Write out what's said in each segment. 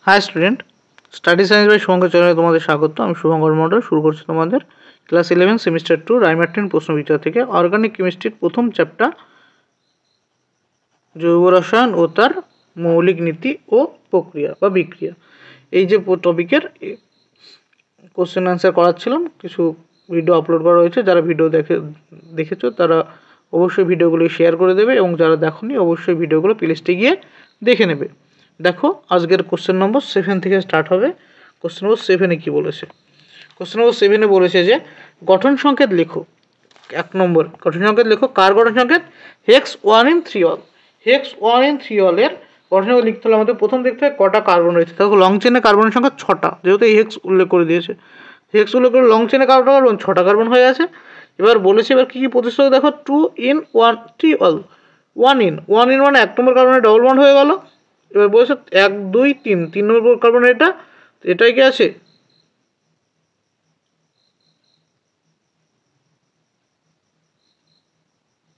High student, study science by Shubhankar চ্যানেলে তোমাদের স্বাগত। আমি শুভঙ্কর মন্ডল। শুরু করছি তোমাদের ক্লাস 11 সেমিস্টার 2 রাইমার্টিন প্রশ্নবিচার থেকে অর্গানিক কেমিস্ট্রির প্রথম চ্যাপ্টার জৈব রসায়ন ও তার মৌলিক নীতি ও প্রক্রিয়া বা বিক্রিয়া। এই যে টপিকের কোশ্চেন অ্যান্সার করাচ্ছিলাম, কিছু ভিডিও আপলোড করা হয়েছে। যারা ভিডিও দেখেছো তারা অবশ্যই ভিডিওগুলো শেয়ার করে দেবে, এবং যারা দেখোনি অবশ্যই ভিডিওগুলো প্লেলিস্টে গিয়ে দেখে নেবে। দেখো, আজকের কোশ্চেন নম্বর 7 থেকে স্টার্ট হবে। কোশ্চেন নম্বর 7-এ কী বলেছে? কোশ্চেন নম্বর 7-এ বলেছে যে গঠন সংকেত লেখো। 1 নম্বর গঠন সংকেত লেখো। কার গঠন সংকেত? Hex 1 in 3 all. Hex 1 in 3 অলের গঠন সংকেত লিখতে হলে আমাদের প্রথম দেখতে হবে কটা কার্বন রয়েছে। দেখো, লং চেনে কার্বনের সংখ্যা 6টা, যেহেতু এই হেক্স উল্লেখ করে দিয়েছে। হেক্স উল্লেখ করে লং চেনে কটা কার্বন? 6টা কার্বন হয়ে আছে। এবার বলেছে এবার কী কী প্রতিস্থাপক দেখো। 2 in 1 3 অল। 1 in মানে 1 নম্বর কার্বনের ডবল বন্ড হয়ে গেল। এবার বলেছে 1 2 3 নম্বর কার্বনের এটাই কি আছে?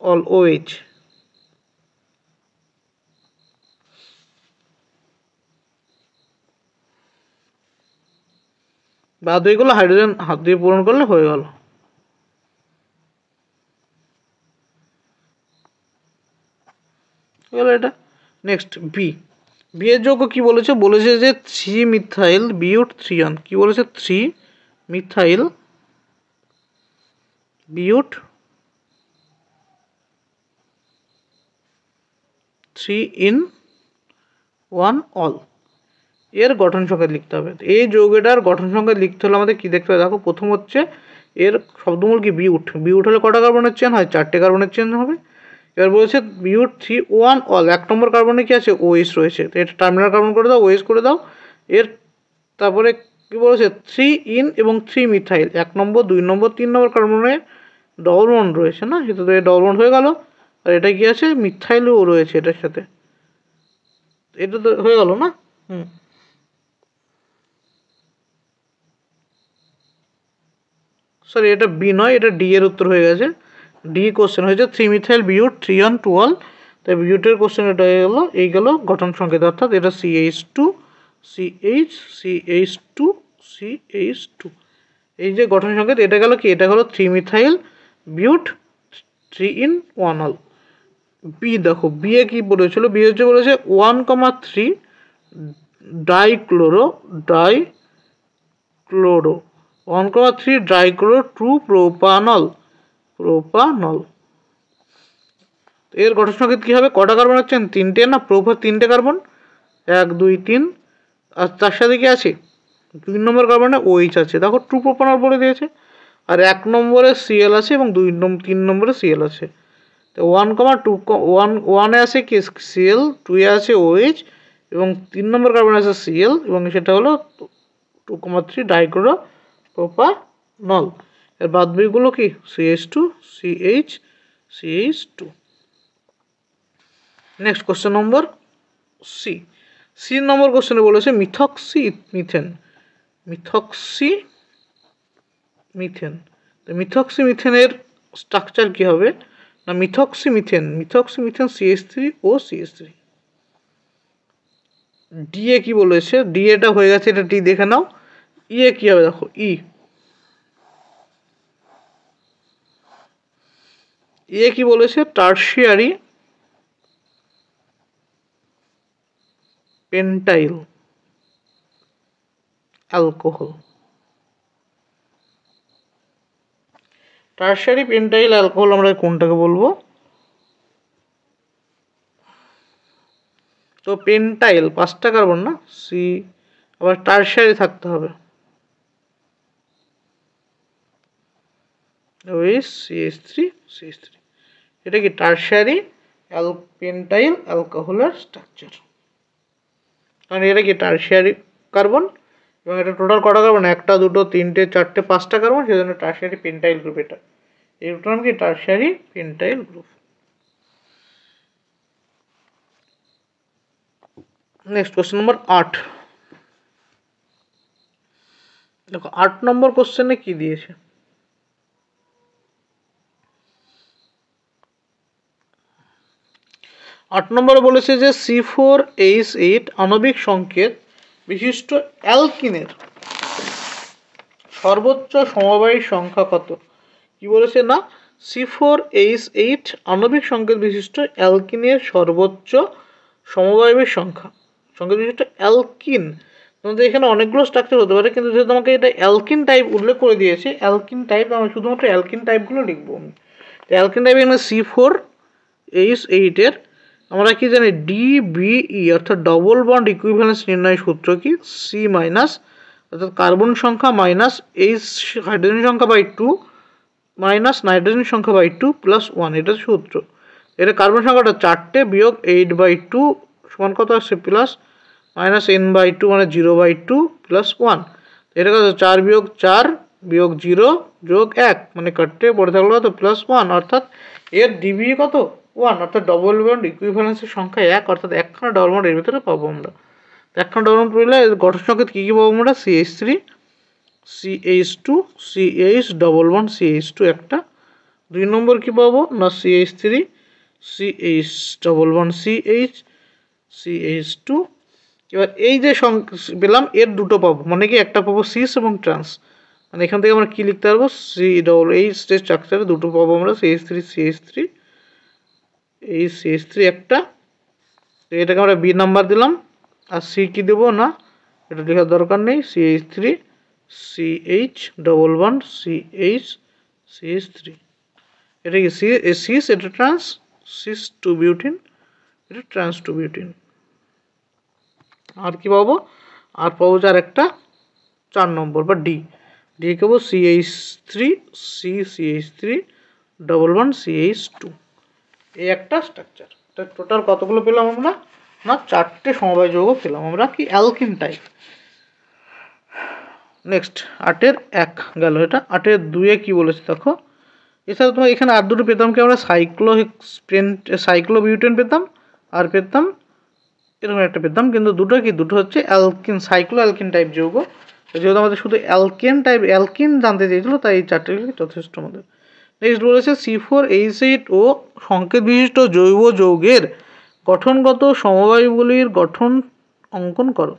All OH। বাদ হয়েগুলো হাইড্রোজেন হাত দিয়ে পূরণ করলে হয়ে গেল। এটা নেক্সট বি। বি এর যোগ্য কি বলেছে? বলেছে যে 3 মিথাইল বিউট 3 কি বলেছে? 3 মিথাইল বিউট 3 in 1 অল। এর গঠন সংকেত লিখতে হবে। এই যৌগটার গঠন সংকেত লিখতে হলে আমাদের কি দেখতে হবে? দেখো, প্রথম হচ্ছে এর শব্দমূল কি? বিউট। বিউট হলে কটা কার্বনের চেন হয়? 4টে কার্বনের চেন হবে। এবার বলছে বিউট 3 1 অল। 1 নম্বর কার্বনে কি আছে? OH রয়েছে। তো এটা টার্মিনাল কার্বন করে দাও, OH করে দাও। এর তারপরে কি বলেছে? 3 in এবং 3 মিথাইল। 1 নম্বর 2 নম্বর 3 নম্বর কার্বনে ডবল বন্ড রয়েছে না, সেটা তো ডবল বন্ড হয়ে গেল। আর এটা কি আছে? মিথাইলও রয়েছে এটার সাথে। এটা তো হয়ে গেল না? সরি, এটা বি নয়, এটা ডি এর উত্তর হয়ে গেছে। ডি কোশ্চেন হয়েছে 3 মিথাইল বিউট 3 on 2 অল। তাই বিউটের কোশ্চেন এটা হয়ে গেল। এই গেল গঠন সংকেত, অর্থাৎ এটা CH2 CH CH2 CH2। এই যে গঠন সংকেত, এটা গেল কি? এটা হলো 3 methyl but 3 in 1 ol. B দেখো, বি এ কি বলেছিল? বি হচ্ছে বলেছে 1,3 ডাইক্লোরো 1,3 ডাইক্লোরো 2 প্রোপানল। এর গঠন সংকেত কী হবে? কটা কার্বন হচ্ছেন? 3টে না? প্রোপার 3টে কার্বন, 1 2 3। আর তার সাথে কি আছে? 2 নম্বর কার্বনে OH আছে। দেখো, 2 প্রোপানল বলে দিয়েছে। আর 1 নম্বরে Cl আছে এবং 3 নম্বরে Cl আছে। তো 1,2 1 এ আছে কি? Cl, 2 এ আছে OH এবং 3 নম্বর কার্বনে আছে Cl, এবং সেটা হলো 2,3 ডাইক্লোরো প্রোপানল। এর বাদ বাকিগুলো কি? CH2 CH2। Next question number C. C number কোশ্চেনে বলেছে মিথক্সি মিথেন। তো মিথক্সি মিথেনের স্ট্রাকচার কি হবে? না, মিথক্সি মিথেন CH3 ও CH3। ডি এ কি বলেছে? ডি এটা হয়ে গেছে, এটা ডি দেখে নাও। ই এ কি হবে? দেখো, এ কি বলেছে? Tertiary pentyl alcohol. Tertiary pentyl alcohol আমরা কোনটাকে বলবো? তো পেন্টাইল 5টা কার্বন না? সি, আবার টার্সিয়ারি থাকতে হবে। CH3 এটা কি? টার্সিয়ারি পেন্টাইল অ্যালকোহলের স্ট্রাকচার। কারণ এটা কি? টার্সিয়ারি কার্বন, এবং এটা টোটাল কটা কার্বন? 1টা 2টো 3টে 4টে 5টা কার্বন, সেজন্য টার্সিয়ারি পেন্টাইল গ্রুপ। এটা এই গ্রুপটার নাম কি? Tertiary pentyl group. Next question number 8। দেখো, 8 নম্বর কোশ্চেনে কি দিয়েছে? 8 নম্বরে বলেছে যে C4H8 আণবিক সংকেত বিশিষ্ট অ্যালকিনের সর্বোচ্চ সমবায়ী সংখ্যা কত? কি বলেছে না, C4H8 আণবিক সংকেত বিশিষ্ট অ্যালকিনের সর্বোচ্চ সমবায়বীর সংখ্যা বিশিষ্ট অ্যালকিন। তোমাদের এখানে অনেকগুলো স্ট্রাকচার হতে পারে, কিন্তু যেহেতু আমাকে এটা অ্যালকিন টাইপ উল্লেখ করে দিয়েছে, অ্যালকিন টাইপ আমি শুধুমাত্র অ্যালকিন টাইপগুলো লিখবো। আমি অ্যালকিন টাইপ এখানে C4H8 এর আমরা কি জানি, DBE অর্থাৎ ডবল বন্ড ইকুইভ্যালেন্স নির্ণয় সূত্র কি, সি মাইনাস অর্থাৎ কার্বন সংখ্যা মাইনাস এইচ হাইড্রোজেন সংখ্যা বাই 2 মাইনাস নাইট্রোজেন সংখ্যা বাই 2 প্লাস 1, এটা সূত্র। এটা কার্বন সংখ্যাটা 4টে বিয়োগ 8/2 সমান কত আসছে, প্লাস মাইনাস n/2 মানে 0/2 প্লাস 1। এটা কত, 4 বিয়োগ 4 বিয়োগ 0 যোগ 1 মানে কাটতে পড়ে থাকলো কত, প্লাস 1। অর্থাৎ এর ডিবি কত, 1, অর্থাৎ ডবল বন্ড ইকুইভ্যালেন্সের সংখ্যা 1, অর্থাৎ একখানা ডবল বন্ড এর ভিতরে পাবো আমরা। একখানা ডবল বন্ড পেলে গঠন সংকেত কী কী পাবো আমরা, CH3 CH2 CH double bond CH2 একটা। 2 নম্বর কি পাবো না, CH3 CH double bond CH2। এবার এই যে পেলাম এর দুটো পাবো, মানে কি একটা পাবো সিস এবং ট্রান্স, মানে এখান থেকে আমরা কি লিখতে পারবো, CH স্ট্রাকচারে দুটো পাবো আমরা, CH3 এই CH3 একটা, এটাকে আমরা বি নাম্বার দিলাম। আর সি কি দেবো না, এটা লেখার দরকার নেই, CH3 CH double bond CH3। এটা কি সিস, এটা ট্রান্স, সিস টু বিউটিন, এটা ট্রান্স টু বিউটিন। আর কি পাবো, আর পাবো যার একটা 4 নম্বর বা ডি পাবো CH3 ডবল বন্ড CH2, এই একটা স্ট্রাকচার। টোটাল কতগুলো পেলাম আমরা না, 4টে সমবায় যৌগ পেলাম আমরা কি, অ্যালকিন টাইপ। নেক্সট 8-এর 1 গেল, এটা 8-এর 2-এ কি বলেছে দেখো। এছাড়া তোমার এখানে আর দুটো পেতাম কি, আমরা সাইক্লোবিউটেন পেতাম, আর পেতাম এরকম একটা পেতাম, কিন্তু দুটো হচ্ছে অ্যালকিন, অ্যালকিন টাইপ যৌগ। যেহেতু আমাদের শুধু অ্যালকিন জানতে চেয়েছিল, তাই এই 4টে যথেষ্ট আমাদের। নেক্সট বলেছে C4H8 ও সংকেত বিশিষ্ট জৈব যৌগের গঠনগত সমবায়গুলির গঠন অঙ্কন করো।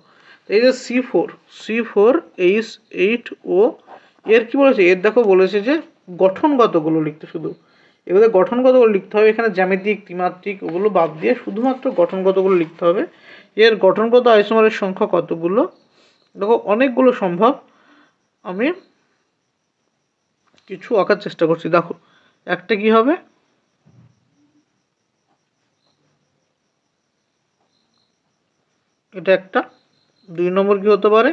এই যে C4H8 ও এর কি বলেছে, এর দেখো বলেছে যে গঠনগতগুলো লিখতে, শুধু এগুলো গঠনগতগুলো লিখতে হবে। এখানে জ্যামিতিক ত্রিমাত্রিক ওগুলো বাদ দিয়ে শুধুমাত্র গঠনগতগুলো লিখতে হবে। এর গঠনগত আইসোমারের সংখ্যা কতগুলো, দেখো অনেকগুলো সম্ভব। আমি কিছু আঁকার চেষ্টা করছি। দেখো একটা কি হবে, এটা একটা। 2 নম্বর কি হতে পারে,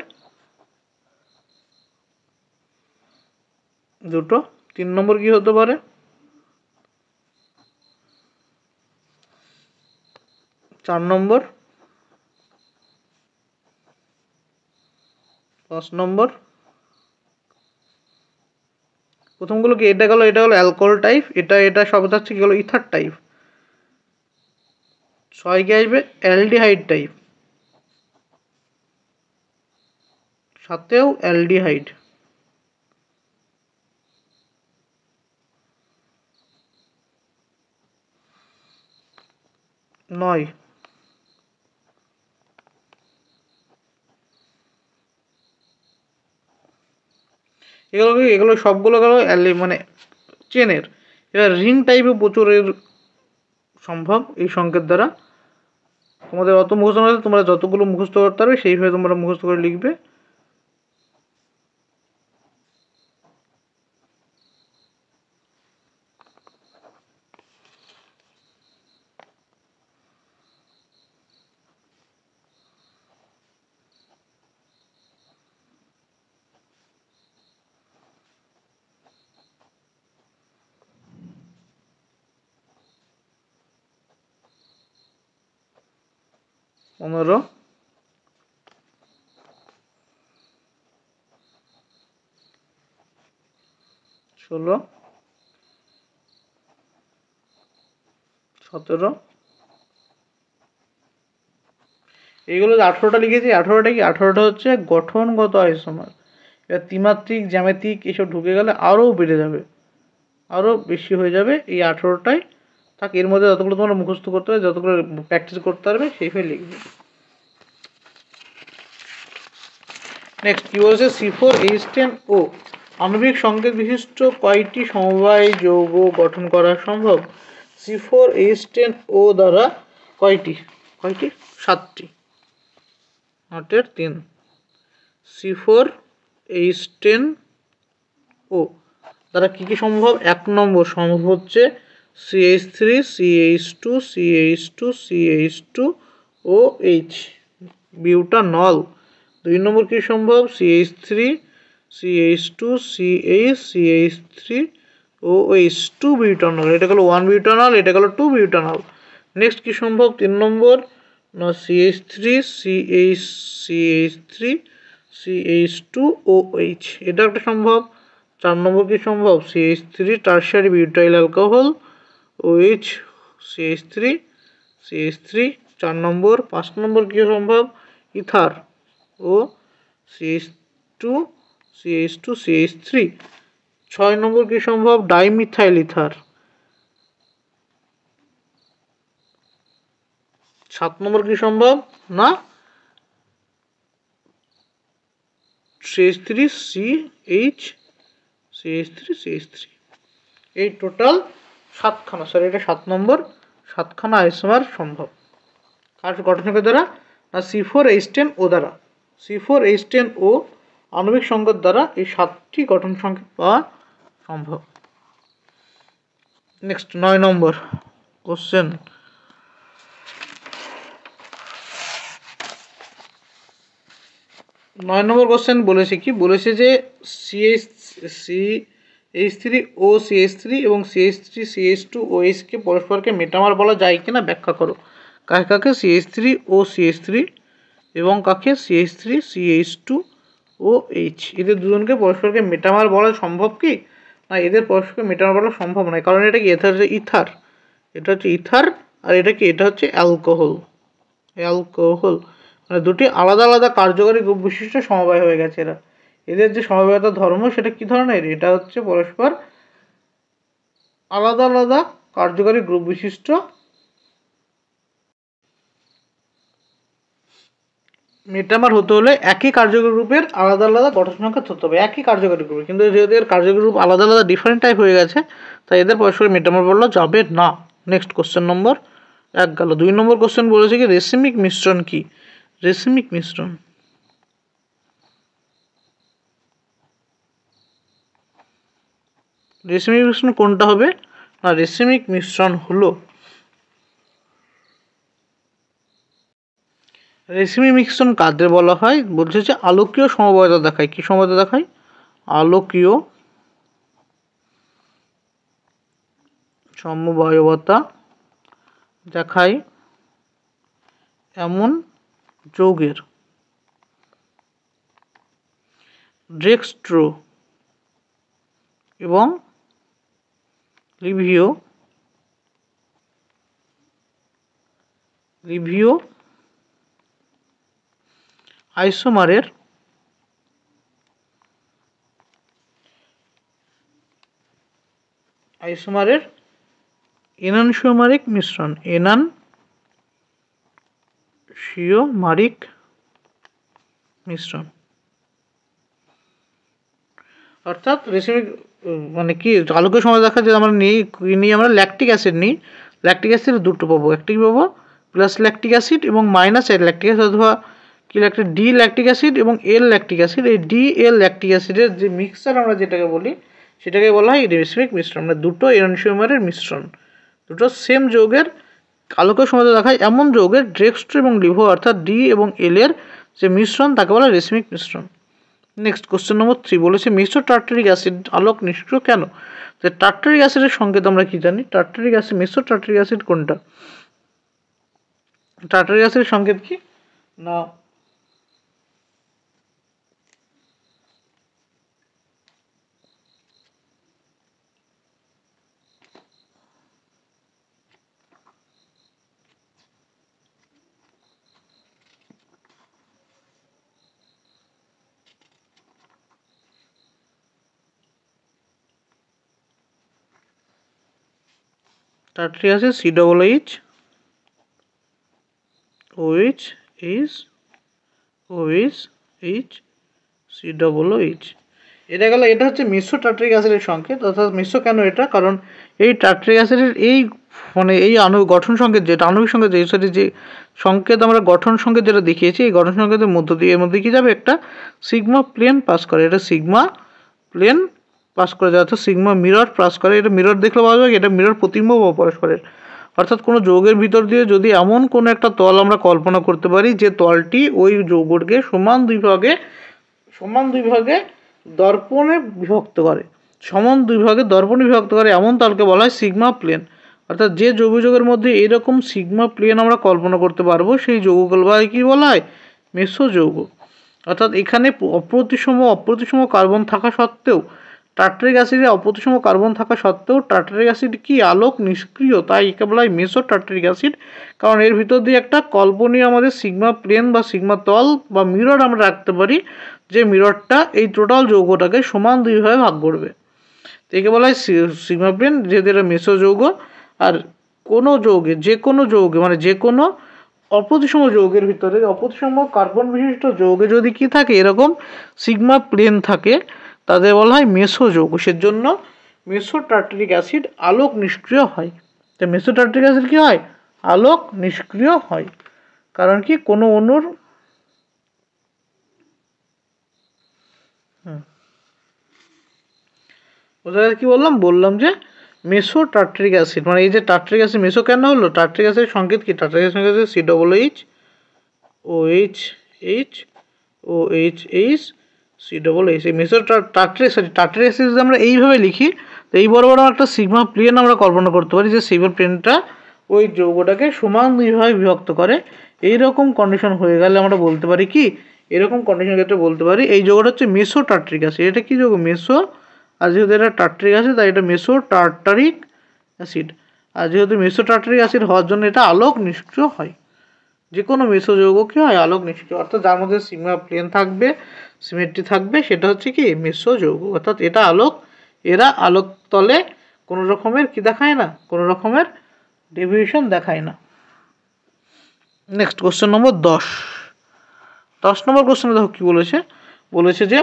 দুটো। 3 নম্বর কি হতে পারে, 4 নম্বর, 5 নম্বর। প্রথমগুলো কি, এটা গেল অ্যালকোহল টাইপ, এটা সব হচ্ছে কি গেল ইথার টাইপ। 6 কি আসবে, অ্যালডিহাইড টাইপ, সাথেও অ্যালডিহাইড। 9 এগুলো সবগুলো গেল মানে চেনের। এবার রিং টাইপে প্রচুরের সম্ভব এই সংকেত দ্বারা। তোমাদের অত মুখস্থ না, তোমরা যতগুলো মুখস্থ করতে পারবে সেইভাবে তোমরা মুখস্থ করে লিখবে। পনেরো, 16, 17, এইগুলো 18টা লিখেছি। 18টা কি, 18টা হচ্ছে গঠনগত আইসোমার। এবার ত্রিমাত্রিক জ্যামিতিক এসব ঢুকে গেলে আরও বেড়ে যাবে, আরও বেশি হয়ে যাবে। এই 18টাই থাক, এর মধ্যে যতগুলো তোমরা মুখস্থ করতে হবে, যতগুলো প্র্যাকটিস করতে পারবে সেইভাবে লিখবে। নেক্সট কি বলছে, C4H10O আণবিক সংকেত বিশিষ্ট কয়টি সমবায় যৌগ গঠন করা সম্ভব? C4H10O দ্বারা কয়টি? 7টি, 8-এর 3। C4H10O দ্বারা কি কি সম্ভব? 1 নম্বর সম্ভব হচ্ছে CH3 CH2 CH2 CH2OH butanol. 2 নম্বর কি সম্ভব? CH3 CH2 CH CH3OH 2 butanol. এটা গেল 1 বিউটানল, এটা গেল 2 বিউটানল। নেক্সট কি সম্ভব? 3 নম্বর না CH3 CH3 CH2OH এটা একটা সম্ভব। 4 নম্বর কি সম্ভব? CH3 tertiary butyl alcohol OH CH3 CH3 4 নম্বর। 5 নম্বর কি সম্ভব? ইথার ও CH2 CH2 CH3। 6 নম্বর কি সম্ভব? Dimethyl ether. 7 নম্বর কি সম্ভব? না CH3 CH3 এই টোটাল 7খানা, সরি এটা 7 নম্বর, 7খানা আইসোমার সম্ভব। কার গঠনকে দ্বারা? না C4H10O দ্বারা। C4H10O আণবিক সংকেত দ্বারা এই 7টি গঠন সংকেত পাওয়া সম্ভব। নেক্সট 9 নম্বর কোশ্চেন। 9 নম্বর কোশ্চেন বলেছে কি? বলেছে যে CH3O CH3 এবং CH3 CH2OH কে পরস্পরকে মেটামার বলা যায় কিনা ব্যাখ্যা করো। কাকে কাকে? CH3O CH3 এবং কাকে? CH3 CH2OH। এদের দুজনকে পরস্পরকে মেটামার বলা সম্ভব কি? না, এদের পরস্পরকে মেটামার বলা সম্ভব নয়, কারণ এটা কি? এটা হচ্ছে ইথার, এটা হচ্ছে ইথার, আর এটা কি? এটা হচ্ছে অ্যালকোহল। মানে দুটি আলাদা আলাদা কার্যকরী গ্রুপ বিশিষ্ট সমবায় হয়ে গেছে এরা। এদের যে সমবায়তার ধর্ম সেটা কি ধরনের? এটা হচ্ছে পরস্পর আলাদা আলাদা কার্যকরী গ্রুপ বিশিষ্ট মেটামার হতে হলে একই কার্যকরী গ্রুপের আলাদা আলাদা গঠন সংখ্যা হতে হবে, একই কার্যকরী গ্রুপে। কিন্তু যেহেতু এর কার্যকরী গ্রুপ আলাদা আলাদা ডিফারেন্ট টাইপ হয়ে গেছে, তাই এদের পরস্পর মেটামার বলা যাবে না। নেক্সট কোশ্চেন নম্বর 1 গেল। 2 নম্বর কোশ্চেন বলেছে কি? রেসিমিক মিশ্রণ কি? রেসিমিক মিশ্রণ কোনটা হবে? না, রেসিমিক মিশ্রণ হলো, রেসিমিক মিশ্রণ কাদের বলা হয়? বলছে যে আলোকীয় সমবায়তা দেখায়। কি সমবায়তা দেখায়? আলোকীয় সমবায়তা দেখায় এমন যৌগের ডেক্সট্রো এবং লিভিও আইসোমারের এনানসিওমারিক মিশ্রণ। এনানসিওমারিক মিশ্রণ অর্থাৎ রেসিমিক মানে কি? আলোকীয় সময় দেখা যে আমরা নিই আমরা ল্যাকটিক অ্যাসিড নিই। ল্যাকটিক অ্যাসিড দুটো পাবো, একটি পাবো প্লাস ল্যাকটিক অ্যাসিড এবং মাইনাস এল ল্যাকটিক অ্যাসিড, অথবা কি ল্যাকটিক ডি ল্যাকটিক অ্যাসিড এবং এল ল্যাকটিক অ্যাসিড। এই ডি এল ল্যাকটিক অ্যাসিডের যে মিক্সচার আমরা যেটাকে বলি সেটাকে বলা হয় রেসিমিক মিশ্রণ। মানে দুটো এনানসিওমারের মিশ্রণ, দুটো সেম যৌগের আলোকীয় সময় দেখায় এমন যৌগের ডেক্সট্রো এবং লিভো অর্থাৎ ডি এবং এল এর যে মিশ্রণ তাকে বলা রেসিমিক মিশ্রণ। নেক্সট কোশ্চেন নম্বর 3 বলেছে মিশ্র টার্টারিক অ্যাসিড আলোক নিষ্ক্রিয় কেন? তো টার্টারিক অ্যাসিডের সংকেত আমরা কি জানি? টার্টারিক অ্যাসিড, মিশ্র টার্টারিক অ্যাসিড কোনটা? টার্টারিক অ্যাসিডের সংকেত কি? না tartaric acid COOH OH COOH। এটা গেল, এটা হচ্ছে মিশ্র টার্টারিক অ্যাসিডের সংকেত। অর্থাৎ মিশ্র কেন এটা, কারণ এই টার্টারিক অ্যাসিডের এই মানে এই গঠন সংকেত যেটা আণবিক সংকেত যে সংকেত আমরা গঠন সংকেত যেটা দেখিয়েছি, এই গঠন সংকেতের মধ্য দিয়ে এর মধ্যে কি যাবে, একটা সিগমা প্লেন পাস করে, এটা সিগমা প্লেন পাস করে যায়, অর্থাৎ সিগমা মিরর পাস করে। এটা মিরর দেখলে পাওয়া যাবে, এটা মিরর প্রতিবিম্ব বা পরস্পরের। অর্থাৎ কোনো যৌগের ভিতর দিয়ে যদি এমন কোনো একটা তল আমরা কল্পনা করতে পারি যে তলটি ওই যৌগকে সমান দুই ভাগে দর্পণে বিভক্ত করে, দর্পণে বিভক্ত করে, এমন তলকে বলা হয় সিগমা প্লেন। অর্থাৎ যে যৌগের মধ্যে এরকম সিগমা প্লেন আমরা কল্পনা করতে পারবো সেই যৌগকে কি বলা হয়, মেসো যৌগ। অর্থাৎ এখানে অপ্রতিসম কার্বন থাকা সত্ত্বেও, টার্টারিক অ্যাসিডে অপ্রতিসম কার্বন থাকা সত্ত্বেও টার্টারিক অ্যাসিড কি আলোক নিষ্ক্রিয়, তাই একে বলা হয় মেসো টার্টারিক অ্যাসিড। কারণ এর ভিতর দিয়ে একটা কল্পনীয় আমাদের সিগমা প্লেন বা সিগমা তল বা মিরর আমরা রাখতে পারি, যে মিররটা এই টোটাল যৌগটাকে সমান দুই ভাগে ভাগ করবে। তো একে বলা হয় সিগমা প্লেন, যেহেতু এটা মেসো যৌগ। আর কোনো যৌগে, যে কোনো অপ্রতিসম যৌগের ভিতরে, অপ্রতিসম কার্বন বিশিষ্ট যৌগে যদি কি থাকে, এরকম সিগমা প্লেন থাকে, তাদের বলা হয় মেসো যৌগ। সেজন্য মেসো টার্টারিক অ্যাসিড আলোক নিষ্ক্রিয় হয়। তো মেসো টার্টারিক অ্যাসিড কি হয়, আলোক নিষ্ক্রিয় হয়। কারণ কি, কোনো অণুর কি বললাম যে মেসো টার্টারিক অ্যাসিড, মানে এই যে টার্টারিক অ্যাসিড মেসো কেন হলো, টার্টারিক অ্যাসিডের সংকেত কি, টার্টারিক অ্যাসিড সংকেত COOH COOH। এই মেসো টার্টারিক অ্যাসিড যদি আমরা এইভাবে লিখি, তো এই বড় একটা সিগমা প্লেন আমরা কল্পনা করতে পারি, যে সিগমা প্লেনটা ওই যৌগটাকে সমান দুইভাবে বিভক্ত করে। এইরকম কন্ডিশন হয়ে গেলে আমরা বলতে পারি কি, এরকম কন্ডিশনের ক্ষেত্রে বলতে পারি এই যৌগটা হচ্ছে মেসো টার্টারিক অ্যাসিড। এটা কি যৌগ, মেসো। আর যেহেতু এটা টার্টারিক অ্যাসিড, তাই এটা মেসো টার্টারিক অ্যাসিড। আর যেহেতু মেসো টার্টারিক অ্যাসিড হওয়ার জন্য এটা আলোক নিষ্ক্রিয় হয়। যে কোনো মেসো যৌগ কি হয়, আলোক নিষ্ক্রিয়। অর্থাৎ যার মধ্যে সিগমা প্লেন থাকবে, সিমেট্রি থাকবে, সেটা হচ্ছে কি মেসো যৌগ। অর্থাৎ এরা আলোক তলে কোনো রকমের কি দেখায় না, কোনো রকমের ডেভিয়েশন দেখায় না। নেক্সট কোশ্চেন নম্বর 10 নম্বর কোশ্চেনে দেখো কি বলেছে যে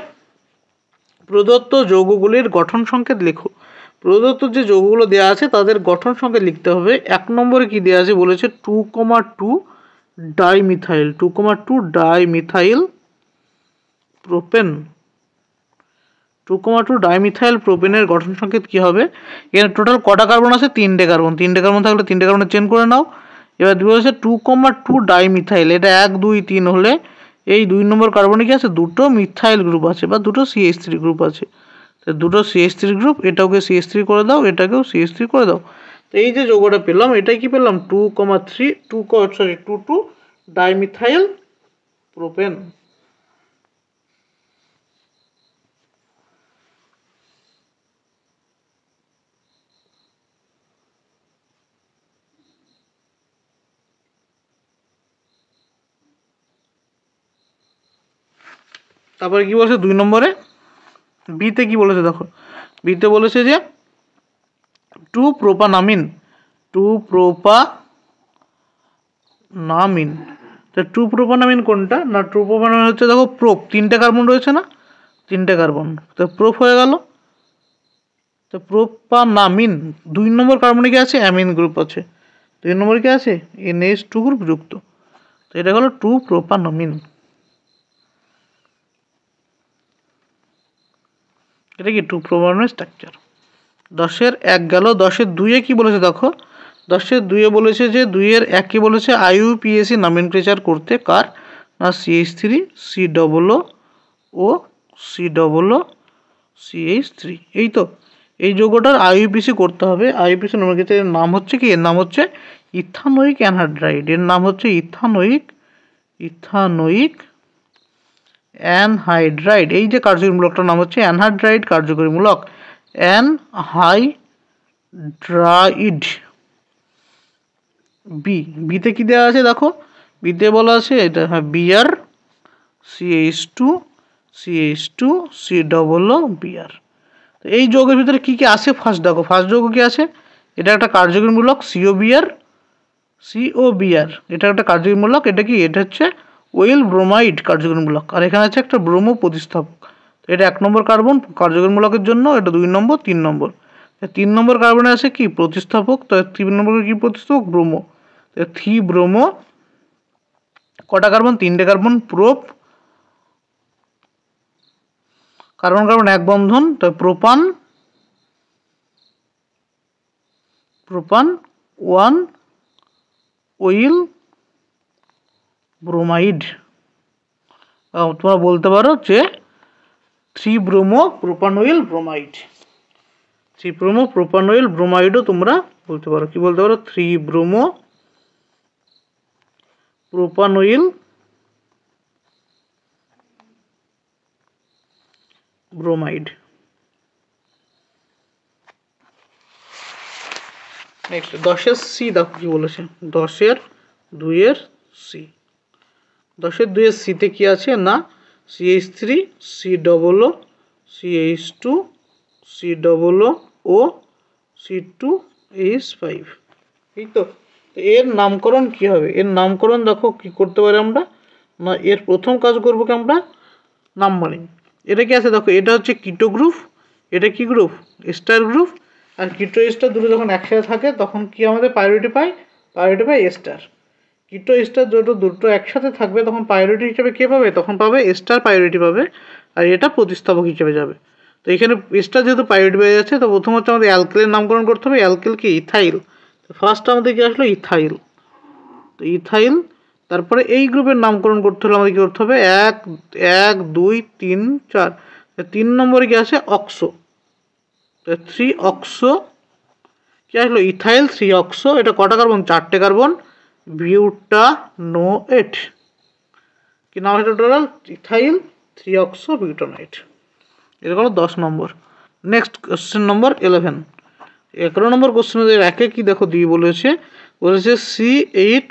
প্রদত্ত যৌগগুলির গঠন সংকেত লেখো। প্রদত্ত যে যৌগগুলো দেওয়া আছে তাদের গঠন সংকেত লিখতে হবে। 1 নম্বরে কি দেওয়া আছে বলেছে 2,2 ডাইমিথাইল, 2,2 ডাইমিথাইল প্রোপেন। 2,2 ডাইমিথাইল প্রোপেনের গঠন সংকেত কি হবে? এখানে টোটাল কটা কার্বন আছে? 3টে কার্বন। 3টে কার্বন থাকলে 3টে কার্বনে চেন করে নাও। এবার বলেছে 2,2 ডাইমিথাইল, এটা 1, 2, 3 হলে এই 2 নম্বর কার্বনে কি আছে, দুটো মিথাইল গ্রুপ আছে বা দুটো CH3 গ্রুপ আছে। তো দুটো CH3 গ্রুপ, এটাকে CH3 করে দাও, এটাকেও CH3 করে দাও। তো এই যে যৌগটা পেলাম, এটাই কি পেলাম, 2,2 ডাইমিথাইল প্রোপেন। তারপরে কি বলেছে 2 নম্বরে, বিতে কি বলেছে দেখো। বিতে বলেছে যে 2 প্রোপানামিন। তো 2 প্রোপানামিন কোনটা না, 2 প্রোপানামিন হচ্ছে দেখো প্রোপ, 3টে কার্বন রয়েছে না, 3টে কার্বন, তো প্রোপ হয়ে গেল। তো প্রোপানামিন 2 নম্বর কার্বনে কি আছে, অ্যামিন গ্রুপ আছে। 2 নম্বরে কি আছে, NH2 গ্রুপ যুক্ত। তো এটা হলো 2 প্রোপানামিন। এটা কি 2 প্রোপানামিন স্ট্রাকচার। 10-এর 1 গেল। 10-এর 2-এ কি বলেছে দেখো। 10-এর 2-এ বলেছে যে 2-এর 1-এ বলেছে IUPAC নমেনক্লেচার করতে কার না, CH3 COO CH3। এই তো এই যৌগটার IUPAC করতে হবে। IUPAC নমেনক্লেচারের নাম হচ্ছে কি, এর নাম হচ্ছে ইথানোয়িক অ্যানহাইড্রাইড। এর নাম হচ্ছে ইথানোয়িক অ্যানহাইড্রাইড। এই যে কার্যকরীমূলকটার নাম হচ্ছে অ্যানহাইড্রাইড কার্যকরীমূলক, অ্যানহাইড্রাইড। বিতে কি দেওয়া আছে দেখো। বিতে বলা আছে এটা, হ্যাঁ, বিআর CH2 COO বিআর। তো এই যৌগের ভিতরে কি কি আছে ফার্স্ট দেখো। ফার্স্ট যৌগ কি আছে, এটা একটা কার্যকরীমূলক COBr। এটা একটা কার্যকরীমূলক, এটা কি, এটা হচ্ছে ওয়েল ব্রোমাইড কার্যকরীমূলক, আর এখানে আছে একটা ব্রোমো প্রতিস্থাপক। তো এটা 1 নম্বর কার্বন কার্যকরীমূলকের জন্য, এটা 2 নম্বর, 3 নম্বর। 3 নম্বর কার্বনে আছে কি প্রতিস্থাপক, তো 3 নম্বর কি প্রতিস্থাপক ব্রোমো। থ্রি ব্রোমো, কটা কার্বন 3টে কার্বন, প্রোপ কার্বন কার্বন 1 বন্ধন, তো প্রোপান 1 ওইল ব্রোমাইড। তোমরা বলতে পারো যে 3 ব্রোমো প্রোপানোইল ব্রোমাইড, 3 ব্রোমো প্রোপানোইল ব্রোমাইডও তোমরা বলতে পারো। কি বলতে পারো? 3 ব্রোমো প্রোপানোইল ব্রোমাইড। নেক্সট 10-এর সি দেখো কি বলেছে, 10-এর 2-এর সি। 10-এর 2-এর সিতে কি আছে না CH3 COO CH2 COO C2H5, এই তো। এর নামকরণ কি হবে? এর নামকরণ দেখো কি করতে পারি আমরা না, এর প্রথম কাজ করবো কি আমরা নাম্বারিং। এটা কি আছে দেখো, এটা হচ্ছে কিটো গ্রুপ, এটা কি গ্রুপ স্টার গ্রুপ, আর কিটো স্টার দুটো যখন একসাথে থাকে তখন কি আমাদের প্রায়োরিটি পাই স্টার। কিটো স্টার দুটো একসাথে থাকবে তখন প্রায়োরিটি হিসেবে কে পাবে? তখন পাবে স্টার প্রায়োরিটি পাবে, আর এটা প্রতিস্থাপক হিসেবে যাবে। তো এখানে স্টার যেহেতু প্রায়োরিটি পেয়ে যাচ্ছে, তো প্রথম হচ্ছে আমাদের অ্যালকেলের নামকরণ করতে হবে। অ্যালকেল কি ইথাইল, তো ফার্স্ট আমাদের কি আসলো ইথাইল, তো ইথাইল। তারপরে এই গ্রুপের নামকরণ করতে হলে আমাদের কী করতে হবে? 1 2 3 4, 3 নম্বরে কি আছে অক্সো, 3 অক্সো কি আসলো ইথাইল 3 অক্সো। এটা কটা কার্বন? 4টে carbon, butanoate. কি নাম হচ্ছে টোটাল? Ethyl 3 oxo butanoate. এটা হলো 10 নম্বর। নেক্সট কোশ্চেন নম্বর 11। 11 নম্বর কোশ্চেনের একে কি দেখো দিয়ে বলেছে C8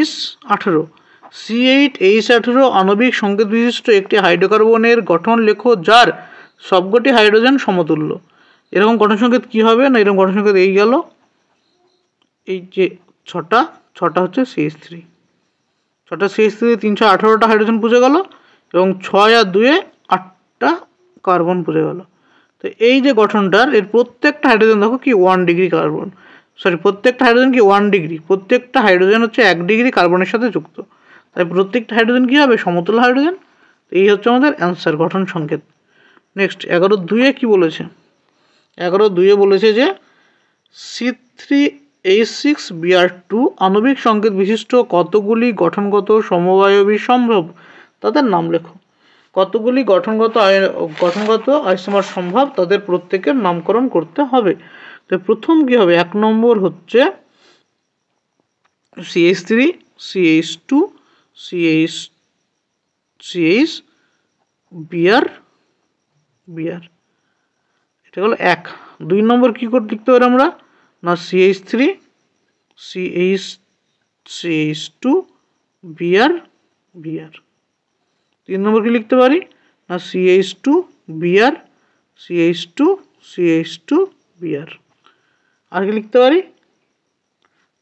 H18। C8H18 আণবিক সংকেত বিশিষ্ট একটি হাইড্রোকার্বনের গঠন লেখো যার সবকটি হাইড্রোজেন সমতুল্য। এরকম গঠন সংকেত কি হবে না, এরকম গঠন সংকেত এই গেল, এই যে ছটা হচ্ছে CH3, 6 318টা হাইড্রোজেন পুজে গেল, এবং 6 আর 2 8টা কার্বন পুজে গেল। তো এই যে গঠনটার এর প্রত্যেকটা হাইড্রোজেন দেখো কি 1 ডিগ্রি কার্বন, প্রত্যেকটা হাইড্রোজেন কি 1 ডিগ্রি, প্রত্যেকটা হাইড্রোজেন হচ্ছে 1 ডিগ্রি কার্বনের সাথে যুক্ত, তাই প্রত্যেকটা হাইড্রোজেন কি হবে? সমতুল্য হাইড্রোজেন। এই হচ্ছে আমাদের অ্যান্সার, গঠন সংকেত। নেক্সট 11-2 কি বলেছে? 11-2 বলেছে যে C3H6Br2 আণবিক সংকেত বিশিষ্ট কতগুলি গঠনগত সমবায়বী সম্ভব, তাদের নাম লেখো। কতগুলি গঠনগত আইসোমার সম্ভব, তাদের প্রত্যেকের নামকরণ করতে হবে। তো প্রথম কি হবে? 1 নম্বর হচ্ছে CH3 CH2 CH Br, এটা হলো 1। 2 নম্বর কি করে লিখতে পারি আমরা না CH3 CH2 Br। 3 নম্বর কি লিখতে পারি না CH2 Br CH2 Br। আর কি লিখতে পারি?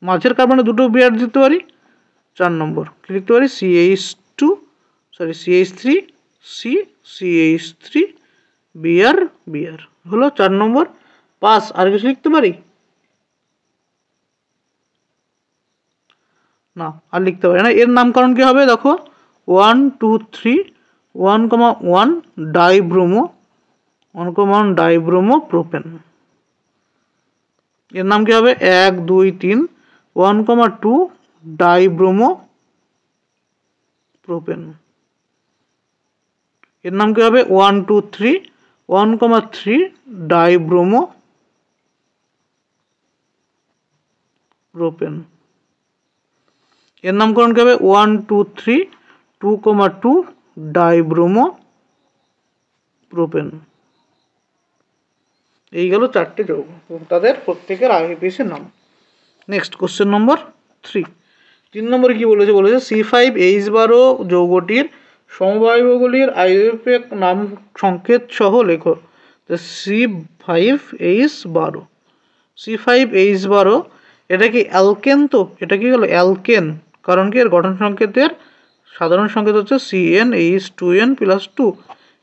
মাঝের কার্বনে দুটো Br দিতে পারি। 4 নম্বর কি লিখতে পারি? CH3 CH3 Br হলো 4 নম্বর। পাস। আর কিছু লিখতে পারি না, আর লিখতে পারি না। এর নামকরণ কি হবে দেখো 1 2 3 1,1 ডাইব্রোমো প্রোপেন। এর নাম কি হবে 1 2 3 1,2 ডাইব্রোমো প্রোপেন। এর নাম কি হবে 1 2 3 1,3 ডাইব্রোমো প্রোপেন। এর নামকরণ কি হবে 1 2 3 2,2 ডাইব্রোমো প্রোপেন। এই গেল 4টে যৌগ, তাদের প্রত্যেকের আগে পিছে নাম। নেক্সট কোশ্চেন নম্বর 3। 3 নম্বরে কি বলেছে? C5H12 যৌগটির সমবায়ুগুলির আইইউপিএক নাম সংকেত সহ লেখো। C5H12 C5H12 এটা কি অ্যালকেন? তো এটা কি হলো অ্যালকেন, কারণ কি এর গঠন সংকেতের সাধারণ সংকেত হচ্ছে CnH2n+2।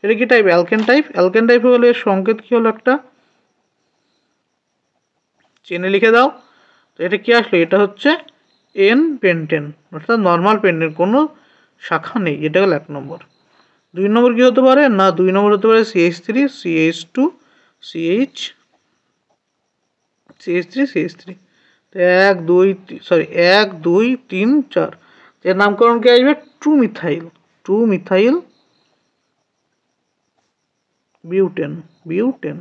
এটা কি type? Alkane type. Alkane type হলে এর সংকেত কি হলো একটা চেনে লিখে দাও। তো এটা কি আসলো? এটা হচ্ছে এন পেন্টেন, অর্থাৎ নর্মাল পেন্টেন, কোনো শাখা নেই। এটা হলো 1 নম্বর। 2 নম্বর কি হতে পারে? না 2 নম্বর হতে পারে CH3 CH2 CH CH3 CH3। তো 1 2 1 2 3 4, এর নামকরণ কি আসবে? Tri methyl, tri methyl butane, butane.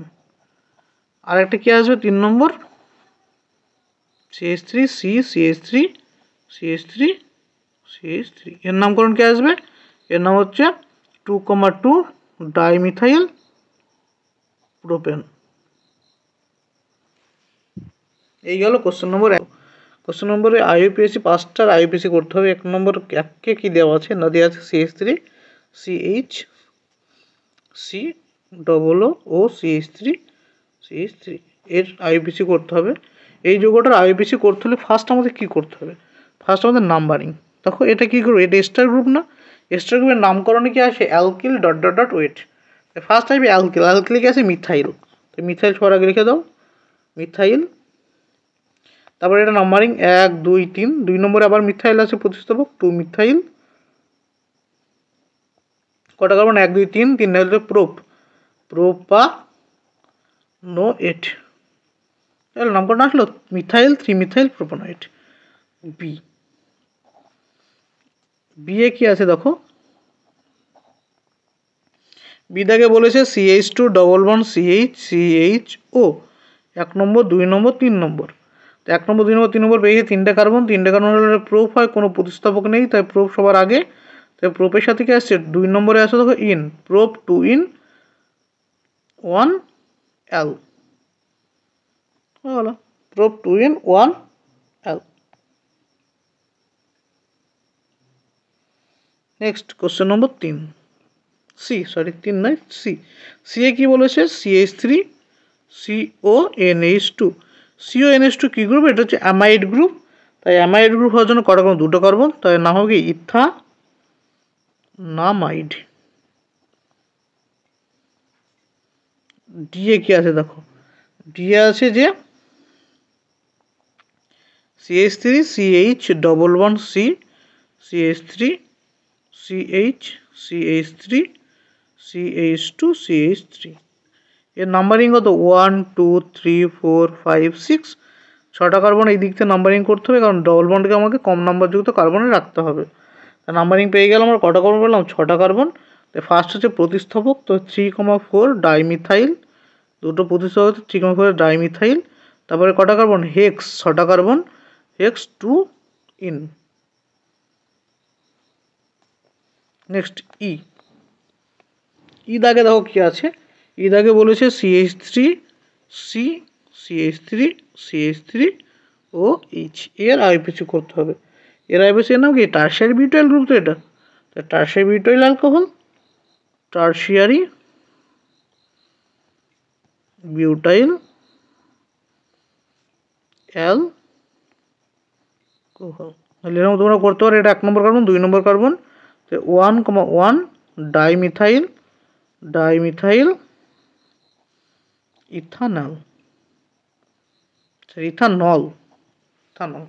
আর একটা কি আসবে 3 নম্বর? CH3 C CH3 CH3 CH3, এর নামকরণ কি আসবে? এর নাম হচ্ছে 2,2 ডাইমিথাইল প্রোপেন। এই গেল কোশ্চেন নম্বর 1। কোশ্চেন নম্বরে আইইউপিএসসি 5টার আইইউপিএসসি করতে হবে। 1 নম্বর এককে কি দেওয়া আছে? না দেওয়া আছে CH3 CH COO CH3 CH3, এর আইইউপিএসসি করতে হবে। এই যৌগটার আইইউপিএসসি করতে হলে ফার্স্ট আমাদের কী করতে হবে? ফার্স্ট আমাদের নাম্বারিং। দেখো এটা কী করবো? এটা এস্টার গ্রুপ না? এস্টার গ্রুপের নামকরণে কি আসে? Alkyl ... wait. ফার্স্ট আসবে অ্যালকিল, অ্যালকিলে কি আছে? মিথাইল। তো মিথাইল সবার আগে লিখে দাও, মিথাইল। তারপরে এটা নাম্বারিং 1 2 3। 2 নম্বরে আবার মিথাইল আছে প্রতিস্থাপক, 2 মিথাইল। কটা কার্বন? 1 2 3, 3 হলে প্রোপ, প্রোপানোয়েট। তাহলে নামকরণ আসলো মিথাইল 3 মিথাইল প্রোপানোয়েট। বি, বিয়ে কি আছে দেখো? বিদাকে বলেছে CH2 double bond CH CHO। 1 নম্বর 2 নম্বর 3 নম্বর। তো 1 নম্বর 2 নম্বর 3 নম্বর পেয়েছে 3টে কার্বন, 3টে কার্বন হলে প্রোপ হয়, কোনো প্রতিস্থাপক নেই, তাই প্রোপ সবার আগে। তাই প্রোপের সাথে কি আসছে? 2 নম্বরে আসে দেখো ইন, প্রোপ 2 in 1 L, হলো prop 2 in 1 L। Next question নম্বর 3 সি, 3 নয় সি। সি এ কি বলেছে? CH3 CONH2। CONH2 কি গ্রুপ? এটা হচ্ছে অ্যামাইড গ্রুপ। তাই অ্যামাইড গ্রুপ হওয়ার জন্য কটা কার্বন? 2টো কার্বন, তাই নাম হবে কি? ইথানামাইড। ডি এ কি আছে দেখো? ডি এ আছে যে CH3 CH double bond C CH3 CH CH3 CH2 CH3, এর নাম্বারিং কত? 1 2 3 4 5 6। 6টা কার্বন এই দিক থেকে নাম্বারিং করতে হবে, কারণ ডবল বন্ডকে আমাকে কম নাম্বারযুক্ত কার্বনে রাখতে হবে। নাম্বারিং পেয়ে গেলাম। আমরা কটা কার্বন পেলাম? 6টা কার্বন। তো ফার্স্ট হচ্ছে প্রতিস্থাপক, তো 3,4 ডাইমিথাইল। দুটো প্রতিস্থাপক হচ্ছে 3,4 ডাইমিথাইল। তারপরে কটা কার্বন? হেক্স, 6টা carbon, hex 2 in। Next E, E দাগে দেখো কি আছে? ই দাগে বলেছে CH3 C CH3 CH3 ও H, এর আইপিসি করতে হবে। এর আইপিসি এর নাম কি? Tertiary butyl group. তো এটা tertiary butyl alcohol, tertiary butyl alcohol. তাহলে এরকম তোমরা করতে পারো। এটা 1 নম্বর কার্বন, 2 নম্বর কার্বন, তো 1,1 dimethyl ethanol, ethanol.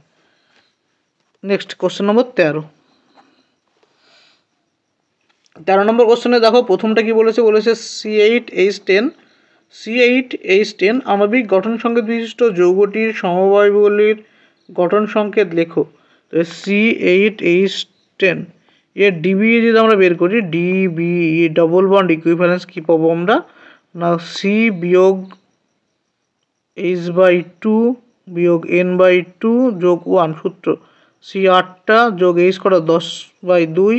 Next question নম্বর 13। 13 নম্বর কোশ্চেনে দেখো প্রথমটা কি বলেছে? বলেছে C8H10। C8H10 আণবিক গঠন সংকেত বিশিষ্ট যৌগটির সমবায়গুলির গঠন সংকেত লেখো। তো C8H10 এর ডিবিএ যদি আমরা বের করি, ডিবিএ ডবল বন্ড ইকুইভ্যালেন্স কী পাবো আমরা? না C বিয়োগ H/2 বিয়োগ N/2 যোগ 1 সূত্র। C 8টা যোগ H করা 10/2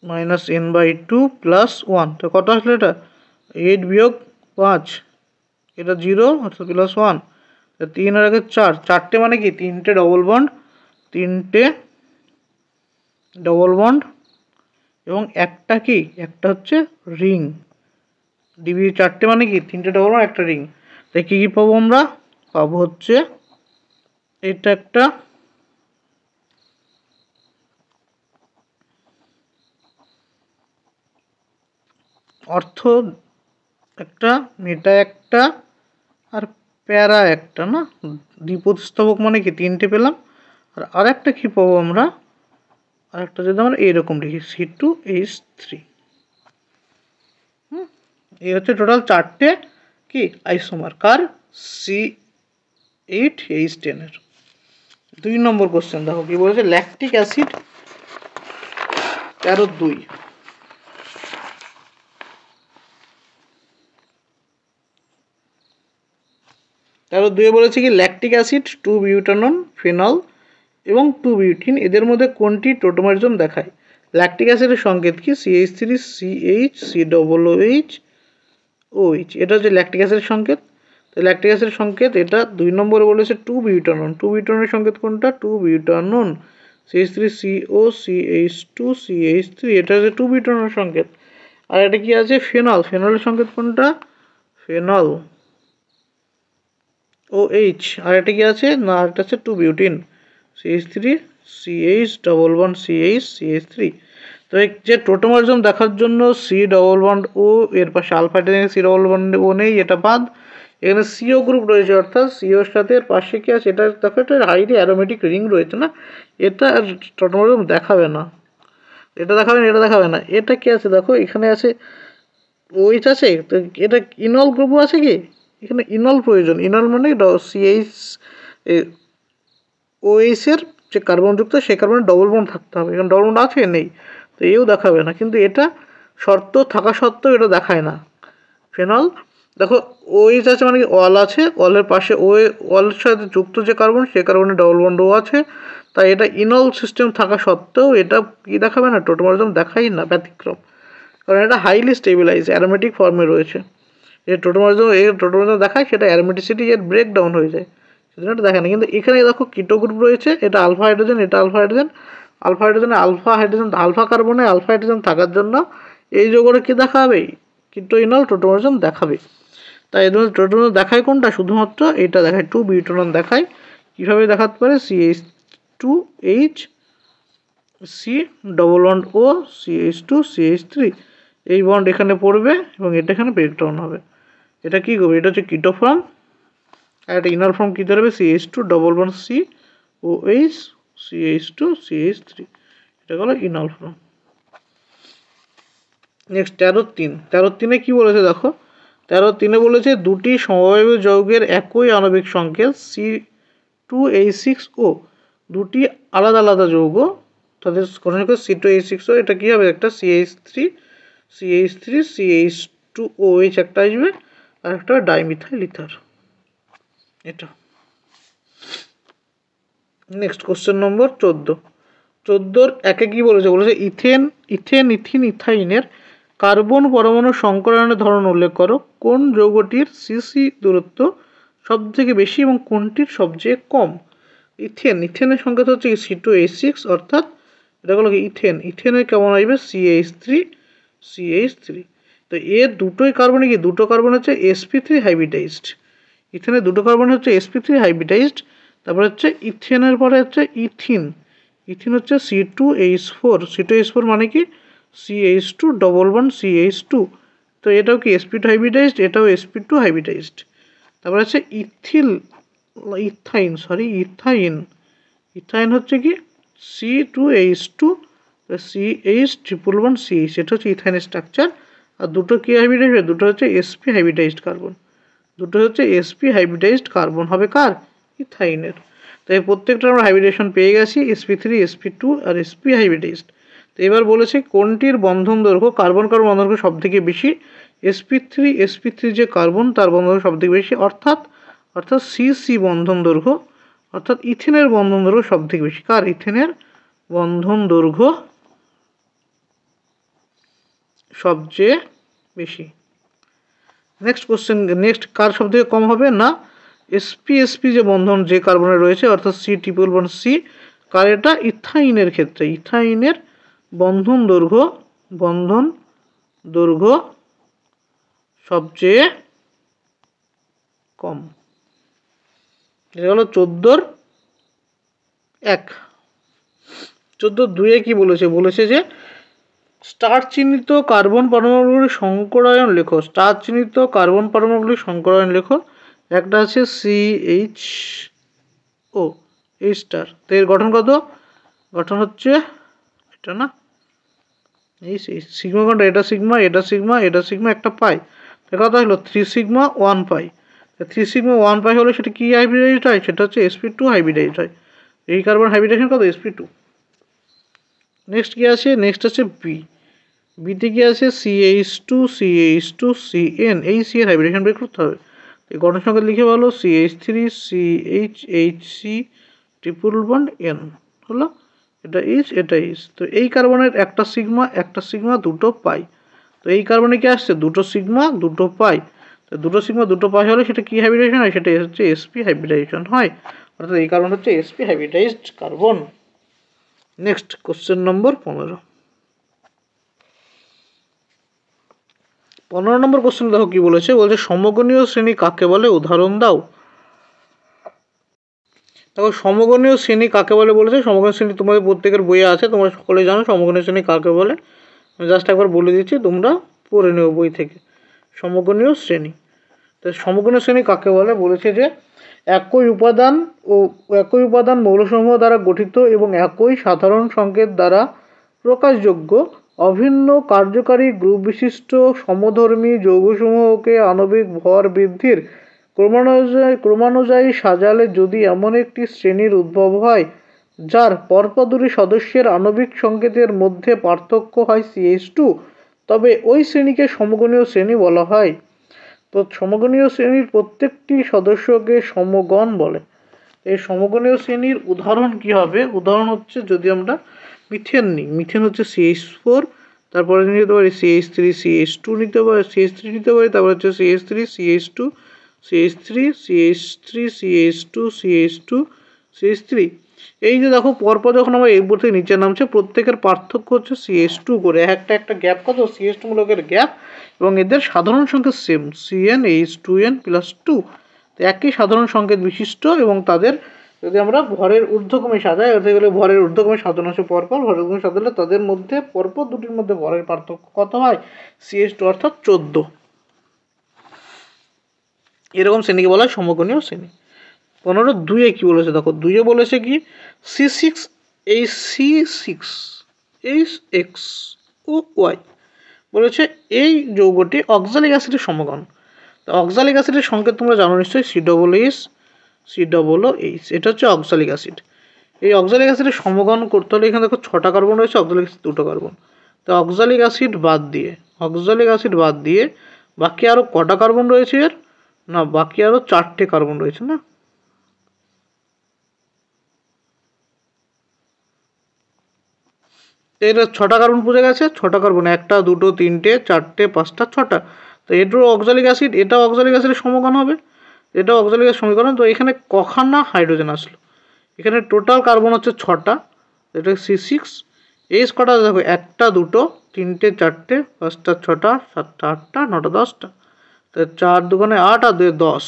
মাইনাস N/2 প্লাস 1। তো কত আসলে এটা? 8 বিয়োগ 5, এটা 0 অর্থাৎ প্লাস 1। 3 আর আগে 4, 4টে মানে কি? 3টে ডবল বন্ড, 3টে ডবল বন্ড এবং একটা কি? একটা হচ্ছে রিং। ডিবি 4টে মানে কি? 3টে ডবল বন্ড, একটা রিং। তাই কী কী পাবো আমরা? পাবো হচ্ছে এটা একটা অর্থ একটা, মেটা একটা, আর প্যারা একটা, না দ্বিপ্রতিস্থাপক মানে কি তিনটে পেলাম। আর আরেকটা কী পাবো আমরা? আরেকটা যদি আমরা এইরকম লিখি C2H3। এই হচ্ছে টোটাল চারটে কি আইসোমার কার? C8H10 এর। 2 নম্বর কোশ্চেন দেখো কি বলেছে, ল্যাকটিক অ্যাসিড 13(2) 13(2 বলেছে কি ল্যাকটিক অ্যাসিড 2-বিউটানন ফেনল এবং 2-বিউটিন এদের মধ্যে কোনটি টোটোমারিজম দেখায়? ল্যাকটিক অ্যাসিডের সংকেত কি? CH3 CH COOH OH, এটা হচ্ছে ল্যাকটিক অ্যাসিডের সংকেত। তো ল্যাকটিক অ্যাসিডের সংকেত এটা। 2 নম্বরে বলেছে 2-বিউটানন। 2-বিউটাননের সংকেত কোনটা? 2-বিউটানন CH3CO CH2 CH3, এটা হচ্ছে 2-বিউটাননের সংকেত। আর এটা কি আছে? ফেনল। ফেনলের সংকেত কোনটা? Phenol OH। আর এটা কি আছে? না, এটা হচ্ছে 2-বিউটিন CH3 CH11 CH তো এই যে টোটোমারিজম দেখার জন্য C11O এর পাশে আলফা হাইড্রোজেন C11O নেই, এটা বাদ। এখানে CO গ্রুপ রয়েছে, অর্থাৎ CO এর সাথে এর পাশে কি আছে? এটা দেখো, এটা হাইলি অ্যারোমেটিক রিং রয়েছে না, এটা টোটোমারিজম দেখাবে না। এটা দেখাবে না, এটা দেখাবে না। এটা কি আছে দেখো, এখানে আছে OH আছে, তো এটা ইনল গ্রুপও আছে কি? এখানে ইনল প্রয়োজন। ইনল মানে CH OH এর যে কার্বনযুক্ত সেই কার্বনে ডবল বন্ড থাকতে হবে। এখানে ডবল বন্ড আছে? নেই, তো এও দেখাবে না। কিন্তু এটা শর্ত থাকা সত্ত্বেও এটা দেখায় না। ফেনল দেখো OH আছে মানে কি অল আছে, অলের পাশে অলের সাথে যুক্ত যে কার্বন সে কার্বনে ডবল বন্ড ও আছে, তাই এটা ইনল সিস্টেম থাকা সত্ত্বেও এটা কি দেখাবে না? টোটোমারিজম দেখাই না, ব্যতিক্রম। কারণ এটা হাইলি স্টেবিলাইজ অ্যারোমেটিক ফর্মে রয়েছে। এই টোটোমারিজম দেখায়, সেটা অ্যারোমেটিসিটি এর ব্রেকডাউন হয়ে যায়, সেজন্য এটা দেখে না। কিন্তু এখানে দেখো কিটো গ্রুপ রয়েছে, এটা আলফা হাইড্রোজেন, এটা আলফা হাইড্রোজেন। আলফা কার্বনে আলফা হাইড্রোজেন থাকার জন্য এই যৌগটা কি দেখাবে? কিটো ইনল টোটোমারিজম দেখাবে। তাই এই ধরনের টোটোমারিজম দেখায় কোনটা? শুধুমাত্র এটা দেখায়, 2-বিউটানন দেখায়। কীভাবে দেখাতে পারে? CH2H C11O CH2 CH3, এই বন্ড এখানে পড়বে এবং এটা এখানে ব্রেকডাউন হবে। এটা কি করবে? এটা হচ্ছে কিটো ফর্ম। আর একটা ইনার ফর্ম কী ধরবে? CH211COH CH2 CH3, এটা হলো ইনাল ফর্ম। নেক্সট 13(3) কি বলেছে দেখো, 13(3) বলেছে দুটি সমবায়ু যৌগের একই আণবিক সংকেত C2H6O, দুটি আলাদা আলাদা যৌগ, তাদের C2H6O, এটা কী হবে? একটা CH3 CH2OH একটা আসবে, আর একটা ডাইমিথাইল ইথার, এটা। নেক্সট কোশ্চেন নম্বর 14 একে কি বলেছে? বলেছে ইথিন ইথাইনের কার্বন পরমাণু সংকরণের ধরন উল্লেখ করো। কোন যৌগটির সিসি দূরত্ব সবথেকে বেশি এবং কোনটির সবচেয়ে কম? ইথেনের সংকেত হচ্ছে C2H6, অর্থাৎ এটা হলো কি ইথেনের কেমন আসবে? CH3। তো এর দুটোই কার্বনে কি? দুটো কার্বন হচ্ছে sp3 হাইব্রিডাইজড। ইথেনের দুটো কার্বন হচ্ছে sp3 হাইব্রিডাইজড। তারপর হচ্ছে ইথেনের পরে হচ্ছে ইথিন হচ্ছে C2H4 মানে কি? CH2 তো এটাও কি sp2 হাইব্রিডাইজড, এটাও sp2 হাইব্রিডাইজড। তারপর হচ্ছে ইথাইন হচ্ছে কি? C2H2 CH111CH, এটা হচ্ছে ইথাইনের স্ট্রাকচার। আর দুটো কি হাইব্রিডাইজড? দুটো হচ্ছে sp হাইব্রিডাইজড কার্বন, হবে কার? ইথাইনের। তাই প্রত্যেকটা আমরা হাইব্রিডেশন পেয়ে গেছি, sp3 sp2 আর sp হাইব্রিডাইজড। তো এবার বলেছে কোনটির বন্ধন দৈর্ঘ্য কার্বন বন্ধন দৈর্ঘ্য সব থেকে বেশি? sp3 যে কার্বন তার বন্ধন দৈর্ঘ্য সব থেকে বেশি, অর্থাৎ সিসি বন্ধন দৈর্ঘ্য, অর্থাৎ ইথেনের বন্ধন দৈর্ঘ্য সব থেকে বেশি। কার? ইথেনের বন্ধন দৈর্ঘ্য সবচেয়ে বেশি। নেক্সট কোশ্চেন, কার সব থেকে কম হবে? না, sp যে বন্ধন যে কার্বনের রয়েছে, অর্থাৎ C111C, কার এটা? ইথাইনের ক্ষেত্রে ইথাইনের বন্ধন দৈর্ঘ্য সবচেয়ে কম। এটা হলো 14-1। 14-2 কি বলেছে? বলেছে যে স্টার চিহ্নিত কার্বন পরমাণুগুলির সংকরায়ন লেখো। স্টার চিহ্নিত কার্বন পরমাণুগুলির সংকরায়ন লেখো। একটা আছে CHO, এই স্টার। তো এর গঠন কত? গঠন হচ্ছে এটা না, এই সিগমা কোনটা? এটা সিগমা, এটা সিগমা, এটা সিগমা, একটা পাই। কত হলো? 3 সিগমা 1 পাই। 3 সিগমা 1 পাই হলে সেটা কি হাইব্রিডাইজড হয়? সেটা হচ্ছে sp2 হাইব্রিডাইজড হয়। এই কার্বন হাইব্রিডেশন কত? sp2। নেক্সট কি আছে? নেক্সট আছে বিতে কি আছে? CH2 এই সি এর হাইব্রিডেশন বের করতে হবে। এই গঠন সংখ্যা লিখে ভালো, CH3 CHHC triple bond N হলো। এটা ইস। তো এই কার্বনের একটা সিগমা দুটো পাই। তো এই কার্বনে কি আসছে? দুটো সিগমা দুটো পাই। তো দুটো সিগমা দুটো পাই হলে সেটা কি হাইব্রিডাইজেশন হয়? সেটা হচ্ছে sp হাইব্রিডাইজেশন হয়। অর্থাৎ এই কার্বন হচ্ছে sp hybridised carbon. Next question নম্বর 15। 15 নম্বর কোশ্চেন দেখো কি বলেছে। বলছে সমগণীয় শ্রেণী কাকে বলে? উদাহরণ দাও। দেখো সমগণীয় শ্রেণী কাকে বলে বলেছে। সমগণীয় শ্রেণী তোমাদের প্রত্যেকের বইয়ে আছে, তোমরা সকলে জানো সমগণীয় শ্রেণী কাকে বলে। আমি জাস্ট একবার বলে দিচ্ছি, তোমরা পড়ে নেও বই থেকে। সমগণীয় শ্রেণী, তো সমগণীয় শ্রেণী কাকে বলে? বলেছে যে একই উপাদান মৌলসমূহ দ্বারা গঠিত এবং একই সাধারণ সংকেত দ্বারা প্রকাশযোগ্য অভিন্ন কার্যকারী গ্রুপ বিশিষ্ট সমধর্মী যৌগসমূহকে আণবিক ভর বৃদ্ধির ক্রমানুযায়ী সাজালে যদি এমন একটি শ্রেণীর উদ্ভব হয় যার পরপর দুটি সদস্যের আণবিক সংকেতের মধ্যে পার্থক্য হয় CH2, তবে ওই শ্রেণীকে সমগণীয় শ্রেণী বলা হয়। তো সমগণীয় শ্রেণীর প্রত্যেকটি সদস্যকে সমগণ বলে। এই সমগণীয় শ্রেণীর উদাহরণ কি হবে? উদাহরণ হচ্ছে যদি আমরা মিথেন নিই, মিথেন হচ্ছে CH4, তারপরে নিতে পারি CH3 CH2 নিতে পারি, CH3 নিতে পারি, তারপর হচ্ছে CH3 CH2 CH3 CH3 CH2 CH2 CH3। এই যে দেখো পরপর যখন আমরা এই বোর্ড থেকে নিচে নামছে প্রত্যেকের পার্থক্য হচ্ছে CH2 করে, একটা গ্যাপ কত? CH2 মূলকের গ্যাপ, এবং এদের সাধারণ সংকেত সেম CnH2n+2। তো একই সাধারণ সংকেত বিশিষ্ট এবং তাদের যদি আমরা ভরের ঊর্ধ্বক্রমে সাজাই, অর্থাৎ গেলে ভরের ঊর্ধ্বক্রমে সাজানো আছে পরপর, ভরের ঊর্ধ্বক্রমে সাজালে তাদের মধ্যে পরপর দুটির মধ্যে ভরের পার্থক্য কত হয়? CH2 অর্থাৎ 14। এরকম শ্রেণীকে বলা হয় সমগণীয় শ্রেণী। 15-2 কি বলেছে? দেখো 2 বলেছে কি C6H6OY বলেছে এই যৌগটি অক্সালিক অ্যাসিডের সমগণ। তো অক্সালিক অ্যাসিডের সংকেত তোমরা জানো নিশ্চয়ই, COOH। এটা হচ্ছে অক্সালিক অ্যাসিড। এই অক্সালিক অ্যাসিডের সমগণ করতে হলে এখানে দেখো 6টা কার্বন রয়েছে, অক্সালিক অ্যাসিড 2টো কার্বন। তো অক্সালিক অ্যাসিড বাদ দিয়ে বাকি আরও কটা কার্বন রয়েছে এর? না, বাকি আরও 4টে কার্বন রয়েছে না। এটা 6টা কার্বন বুঝে গেছে। 6টা কার্বন, 1টা 2টো 3টে 4টে 5টা 6টা। তো এটাও অক্সালিক অ্যাসিড, এটাও অক্সালিক অ্যাসিডের সমগণ হবে, এটাও অক্সালিক অ্যাসিড সমীকরণ। তো এখানে কখানা হাইড্রোজেন আসলো? এখানে টোটাল কার্বন হচ্ছে 6টা, এটা C6। এইচ কটা দেখো? 1টা 2টো 3টে 4টে 5টা 6টা 7টা 8টা 9টা 10টা। তো 4 2 8 আর 2 10।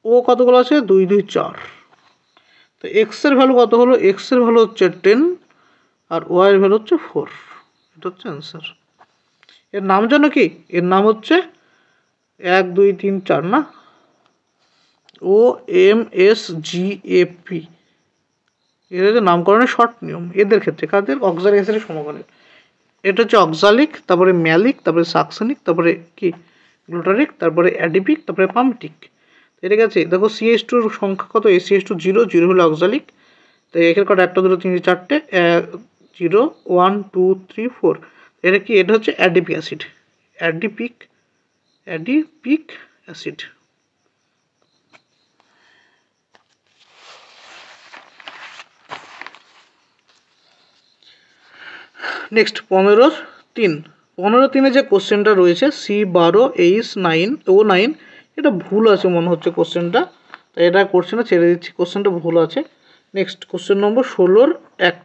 ও কতগুলো আছে? 2 2 4। তো এক্স এর ভ্যালু কত হলো? এক্স এর ভ্যালু হচ্ছে 10 আর ওয়াই এর ভ্যালু হচ্ছে 4। এটা হচ্ছে অ্যান্সার। এর নাম জানো কি? এর নাম হচ্ছে 1 2 3 4 না, OMSGAP। এর হচ্ছে নামকরণের শর্ট নিয়ম এদের ক্ষেত্রে। কাদের? অক্সালিক অ্যাসিডের সমগণের। এটা হচ্ছে অক্সালিক, তারপরে ম্যালিক, তারপরে সাকসেনিক, তারপরে কি গ্লুটারিক, তারপরে অ্যাডিপিক, তারপরে পামটিক। ঠিক আছে, দেখো CH2 এর সংখ্যা কত? CH2 0 হলো অক্সালিক। তো এখানে কটা? 1টা 2টো 3টে 4টে 0 1 2 3 4। এটা কি? এটা হচ্ছে adipic acid, adipic acid. Next 15-3 যে কোশ্চেনটা রয়েছে C12H9O9, এটা ভুল আছে মনে হচ্ছে কোশ্চেনটা, তাই এটা করছে না, ছেড়ে দিচ্ছি, কোশ্চেনটা ভুল আছে। নেক্সট কোশ্চেন নম্বর 16-1।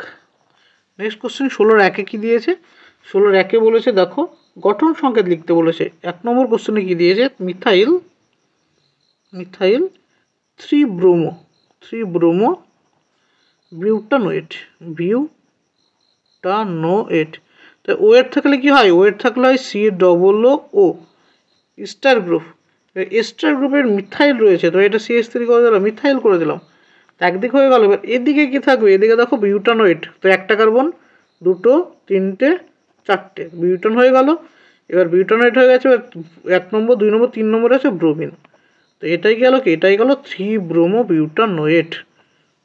নেক্সট কোশ্চেন 16-1 কি দিয়েছে? 16-1 বলেছে দেখো গঠন সংকেত লিখতে বলেছে। 1 নম্বর কোশ্চেনে কি দিয়েছে? Methyl methyl 3 bromo butanoate butanoate. তো ওয়েট থাকলে কি হয়, ওয়েট থাকলে হয় COO স্টার গ্রুপ। এস্টার গ্রুপের মিথাইল রয়েছে, তো এটা CH3 করে দিলাম, মিথাইল করে দিলাম, একদিক হয়ে গেল। এবার এদিকে কি থাকবে, এদিকে দেখো বিউটানোয়েট, তো একটা কার্বন, দুটো, তিনটে, চারটে বিউটান হয়ে গেল। এবার বিউটানোয়েট হয়ে গেছে, এবার 1 নম্বর 2 নম্বর 3 নম্বর আছে ব্রোমিন, তো এটাই গেল কি, এটাই গেল 3 ব্রোমো বিউটানোয়েট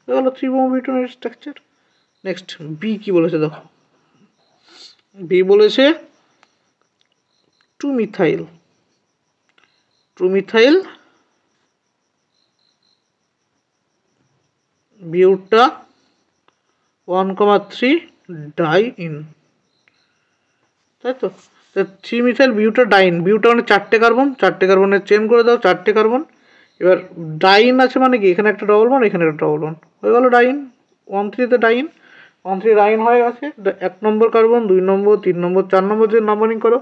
হয়ে গেল, 3 bromo butanoate structure. Next B কি বলেছে দেখো, বি বলেছে 2 মিথাইল বিউটা 1,3 ডাইইন, তাই তো। 3 মিথাইল বিউটাডাইন, বিউটা মানে 4টে কার্বন, 4টে কার্বনের চেন করে দাও, 4টে কার্বন। এবার ডাইন আছে মানে কি, এখানে একটা ডবল বন্ড, এখানে একটা ডবল বন্ড, হয়ে গেল ডাইন। 1,3-তে ডাইন, 1,3 ডাইন হয়ে গেছে। 1 নম্বর কার্বন, 2 নম্বর, 3 নম্বর, 4 নম্বর যে নাম্বারিং করো,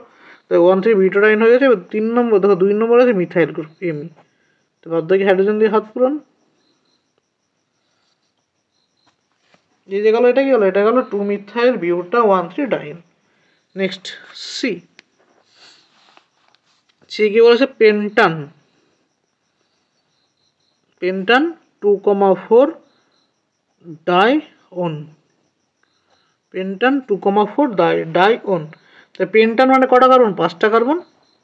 তো 1,3 বিউটাডাইন হয়ে গেছে। এবার 3 নম্বর দেখো, 2 নম্বর আছে মিথাইল গ্রুপ এমি, তো বাদ বাকি হাইড্রোজেন দিয়ে হাত পূরণ। এই যে গেল, এটা কি হলো, এটা গেল 2 মিথাইল বিউটা 1,3 ডাইন। নেক্সট সি, সি কি বলেছে, পেন্টান 2,4 ডাইওন, পেন্টান 2,4 ডাইওন। তাই পেন্টান মানে কটা কার্বন, 5টা কার্বন,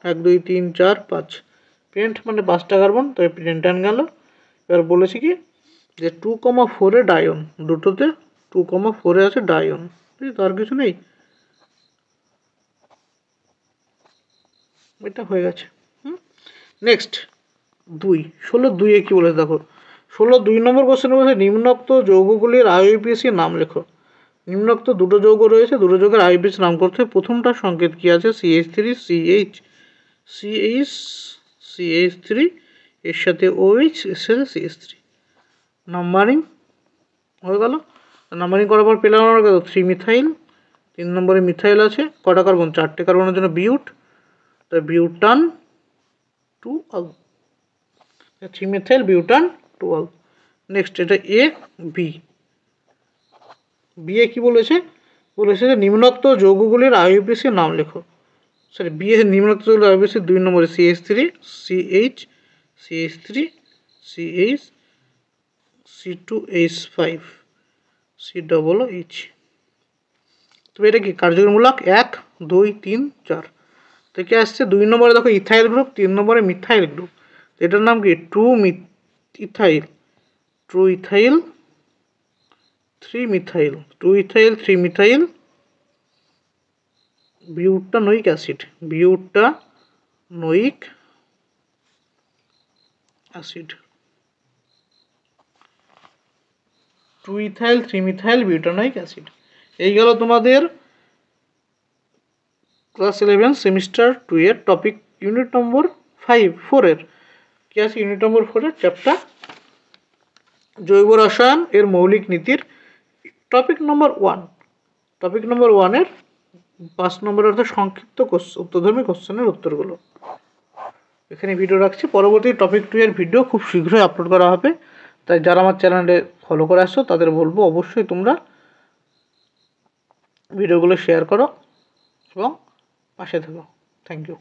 1 2 3 4 5, পেন্ট মানে 5টা কার্বন, তাই পেন্টান গেল। এবার বলেছি কি যে 2,4-এ ডাইওন, দুটোতে 2,4-এ আছে ডাইওন, ঠিক, তো আর কিছু নেই, এটা হয়ে গেছে। নেক্সট 16(2)-এ কি বলেছে দেখো, 16(2) নম্বর কোশ্চেন বলেছে নিম্নোক্ত যৌগগুলির IUPAC নাম লেখো। নিম্নোক্ত দুটো যৌগ রয়েছে, দুটো যৌগের IUPAC নাম করতে, প্রথমটার সংকেত কি আছে, CH3 এর সাথে OH, এর সাথে CH3, নাম্বারিং হয়ে গেল। নাম্বারিং করার পর পেলাম আমরা 3 মিথাইল, 3 নম্বরে মিথাইল আছে, কটা কার্বন, 4টে কার্বনের জন্য বিউট, তো বিউটান 2 3 মিথাইল বিউটান 2। নেক্সট এটা এ বি, বি এ কি বলেছে, বলেছে যে নিম্নোক্ত যৌগগুলির IUPAC নাম লেখো। সরি, বি এর নিম্নোক্ত যৌগগুলির IUPAC 2 নম্বরে CH3 CH C2H5 COOH। তবে এটা কি কার্যকরীমূলক 1 2 3 4 থেকে আসছে। 2 নম্বরে দেখো ইথাইল গ্রুপ, 3 নম্বরে মিথাইল গ্রুপ, এটার নাম কি 2 ethyl 3 methyl butanoic acid 2 ethyl 3 methyl butanoic acid. এই গেল তোমাদের ক্লাস 11 সেমিস্টার 2 এর টপিক, ইউনিট নম্বর 4 এর কি আছে, ইউনিট নম্বর 4 এর চ্যাপ্টার জৈব রসায়ন এর মৌলিক নীতির টপিক নম্বর 1 এর 5 নম্বর অর্থাৎ সংক্ষিপ্ত উত্তরধর্মী কোশ্চেনের উত্তরগুলো। এখানে ভিডিও রাখছি, পরবর্তী টপিক 2 এর ভিডিও খুব শীঘ্রই আপলোড করা হবে। তাই যারা আমার চ্যানেলে ফলো করে আসছো তাদের বলবো অবশ্যই তোমরা ভিডিওগুলো শেয়ার করো এবং পাশে থাকো। Thank you.